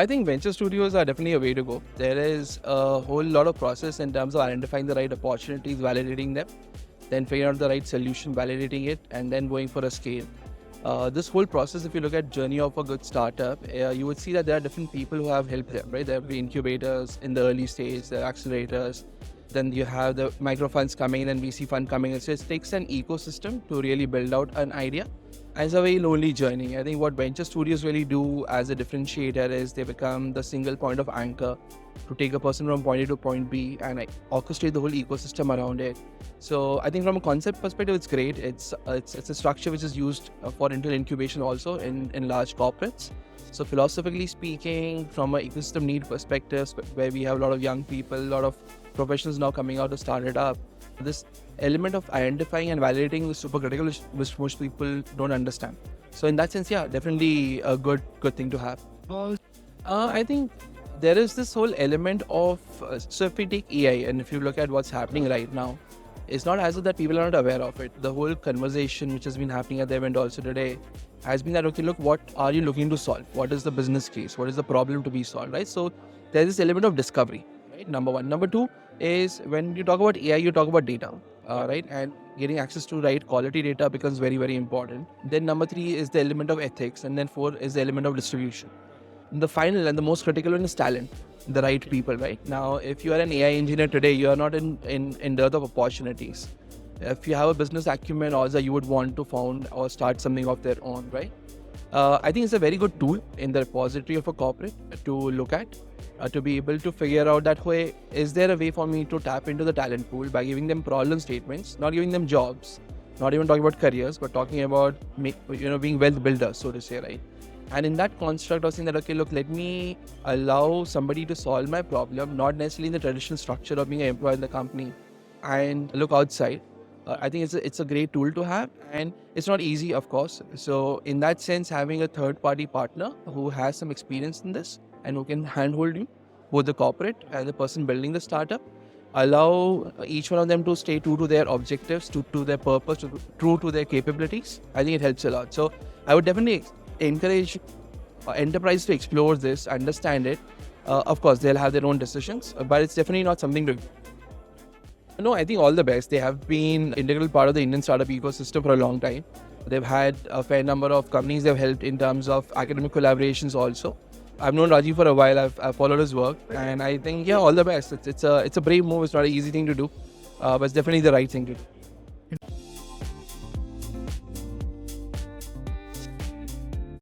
I think venture studios are definitely a way to go. There is a whole lot of process in terms of identifying the right opportunities, validating them, then figuring out the right solution, validating it, and then going for a scale. This whole process, if you look at journey of a good startup, you would see that there are different people who have helped them, right? There have been incubators in the early stage, there are accelerators, then you have the micro funds coming in and VC fund coming in. So it takes an ecosystem to really build out an idea. And it's a very lonely journey. I think what venture studios really do as a differentiator is they become the single point of anchor to take a person from point A to point B and orchestrate the whole ecosystem around it. So I think from a concept perspective, it's great. It's a structure which is used for internal incubation also in large corporates. So philosophically speaking, from an ecosystem need perspective, where we have a lot of young people, a lot of professionals now coming out to start it up, this element of identifying and validating is super critical, which most people don't understand. So in that sense, yeah, definitely a good thing to have. I think there is this whole element of, so if we take AI and if you look at what's happening right now, it's not as if that people are not aware of it. The whole conversation which has been happening at the event also today has been that, okay, look, what are you looking to solve? What is the business case? What is the problem to be solved, right? So there's this element of discovery, right? Number one. Number two is when you talk about AI, you talk about data, right? And getting access to right quality data becomes very, very important. Then number three is the element of ethics. And then four is the element of distribution. The final and the most critical one is talent, the right people, right? Now, if you are an AI engineer today, you are not in dearth of opportunities. If you have a business acumen, also you would want to found or start something of their own, right? I think it's a very good tool in the repository of a corporate to look at, to be able to figure out that way, is there a way for me to tap into the talent pool by giving them problem statements, not giving them jobs, not even talking about careers, but talking about being wealth builders, so to say, right? And in that construct of saying that, okay, look, let me allow somebody to solve my problem, not necessarily in the traditional structure of being an employee in the company, and look outside. I think it's a great tool to have, and it's not easy, of course. So in that sense, having a third-party partner who has some experience in this and who can handhold you, both the corporate and the person building the startup, allow each one of them to stay true to their objectives, to their purpose, true to their capabilities. I think it helps a lot. So I would definitely encourage enterprise to explore this, understand it. Of course, they'll have their own decisions, but it's definitely not something to... No, I think all the best. They have been integral part of the Indian startup ecosystem for a long time. They've had a fair number of companies they've helped in terms of academic collaborations also. I've known Rajiv for a while. I've followed his work, and I think, yeah, all the best. It's a brave move. It's not an easy thing to do, but it's definitely the right thing to do.